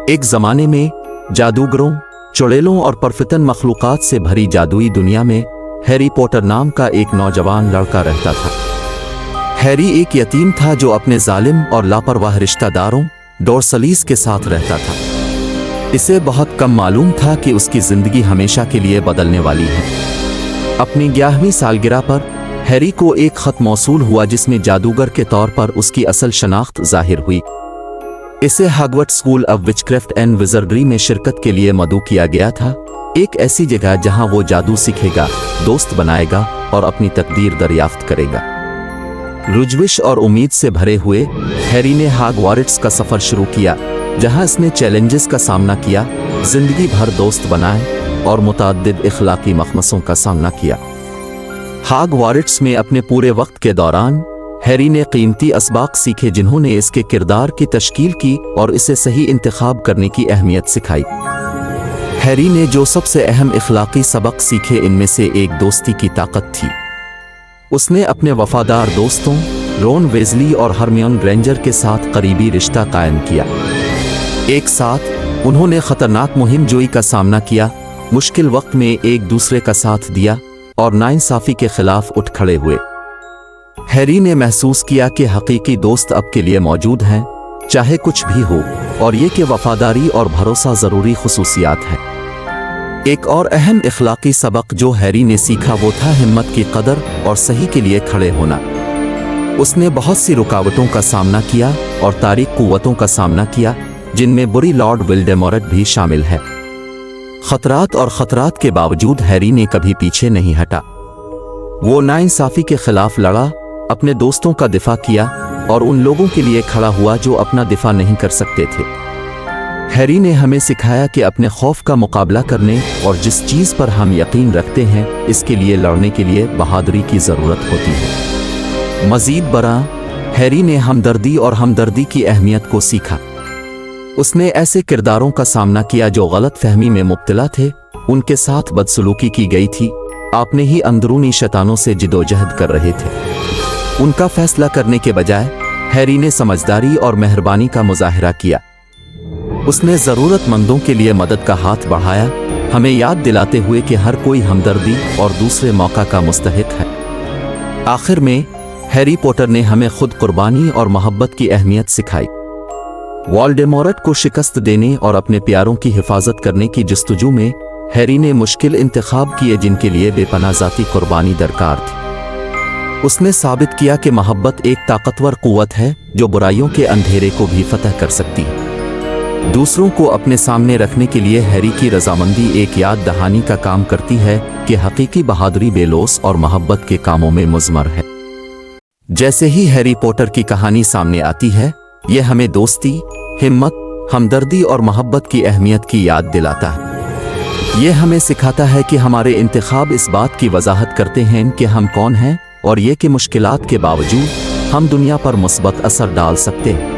एक ज़माने में जादूगरों, चुड़ैलों और परफितन मखलूक़ात से भरी जादुई दुनिया में हैरी पॉटर नाम का एक नौजवान लड़का रहता था। हैरी एक यतीम था जो अपने जालिम और लापरवाह रिश्तेदारों डोर्सलीज के साथ रहता था। इसे बहुत कम मालूम था कि उसकी ज़िंदगी हमेशा के लिए बदलने वाली है। अपनी 11वीं सालगिरह पर हैरी को एक ख़त मौसूल हुआ जिसमें जादूगर के तौर पर उसकी असल शनाख्त ज़ाहिर हुई। इसे Hogwarts school of witchcraft and wizardry में शिरकत के लिए मदऊ किया गया था, एक ऐसी जगह जहां वो जादू सीखेगा, दोस्त बनाएगा और अपनी तकदीर दरियाफ्त करेगा। रुजविश और उम्मीद से भरे हुए हैरी ने हॉगवर्ट्स का सफ़र शुरू किया, जहां इसने चैलेंजेस का सामना किया, जिंदगी भर दोस्त बनाए और मुतअद्दिद इखलाकी मखमसों का सामना किया। हॉगवर्ट्स में अपने पूरे वक्त के दौरान हैरी ने कीमती असबाक सीखे जिन्होंने इसके किरदार की तश्कील की और इसे सही इंतखाब करने की अहमियत सिखाई। हैरी ने जो सबसे अहम इखलाकी सबक सीखे इनमें से एक दोस्ती की ताकत थी। उसने अपने वफादार दोस्तों रॉन वेज़ली और हरमियोन ग्रेंजर के साथ करीबी रिश्ता कायम किया। एक साथ उन्होंने खतरनाक मुहिम जोई का सामना किया, मुश्किल वक्त में एक दूसरे का साथ दिया और नाइंसाफ़ी के खिलाफ उठ खड़े हुए। हैरी ने महसूस किया कि हकीकी दोस्त अब के लिए मौजूद हैं, चाहे कुछ भी हो, और ये कि वफादारी और भरोसा ज़रूरी खुसूसियात हैं। एक और अहम इखलाकी सबक जो हैरी ने सीखा वो था हिम्मत की कदर और सही के लिए खड़े होना। उसने बहुत सी रुकावटों का सामना किया और तारीक कुव्वतों का सामना किया, जिनमें बुरी लॉर्ड विल्डेमॉर्ट भी शामिल है। खतरात के बावजूद हैरी ने कभी पीछे नहीं हटा। वो नाइंसाफ़ी के खिलाफ लड़ा, अपने दोस्तों का दिफा किया और उन लोगों के लिए खड़ा हुआ जो अपना दिफा नहीं कर सकते थे। हैरी ने हमें सिखाया कि अपने खौफ का मुकाबला करने और जिस चीज़ पर हम यकीन रखते हैं इसके लिए लड़ने के लिए बहादुरी की ज़रूरत होती है। मज़ीद बरा हैरी ने हमदर्दी और हमदर्दी की अहमियत को सीखा। उसने ऐसे किरदारों का सामना किया जो गलत फहमी में मुब्तला थे, उनके साथ बदसलूकी की गई थी, आपने ही अंदरूनी शैतानों से जिदोजहद कर रहे थे। उनका फैसला करने के बजाय हैरी ने समझदारी और मेहरबानी का मुजाहिरा किया। उसने ज़रूरतमंदों के लिए मदद का हाथ बढ़ाया, हमें याद दिलाते हुए कि हर कोई हमदर्दी और दूसरे मौका का मुस्तहिक है। आखिर में हैरी पॉटर ने हमें खुद कुर्बानी और मोहब्बत की अहमियत सिखाई। वोल्डेमॉर्ट को शिकस्त देने और अपने प्यारों की हिफाजत करने की जस्तजू में हैरी ने मुश्किल इंतखाब किए जिनके लिए बेपनाह ज़ाती कुर्बानी दरकार थी। उसने साबित किया कि मोहब्बत एक ताकतवर कुव्वत है जो बुराइयों के अंधेरे को भी फतह कर सकती है। दूसरों को अपने सामने रखने के लिए हैरी की रजामंदी एक याद दहानी का काम करती है कि हकीकी बहादुरी बेलोस और मोहब्बत के कामों में मुज़मर है। जैसे ही हैरी पॉटर की कहानी सामने आती है, यह हमें दोस्ती, हिम्मत, हमदर्दी और मोहब्बत की अहमियत की याद दिलाता है। यह हमें सिखाता है कि हमारे इंतखाब इस बात की वजाहत करते हैं कि हम कौन हैं और ये कि मुश्किलात के बावजूद हम दुनिया पर मुस्बत असर डाल सकते हैं।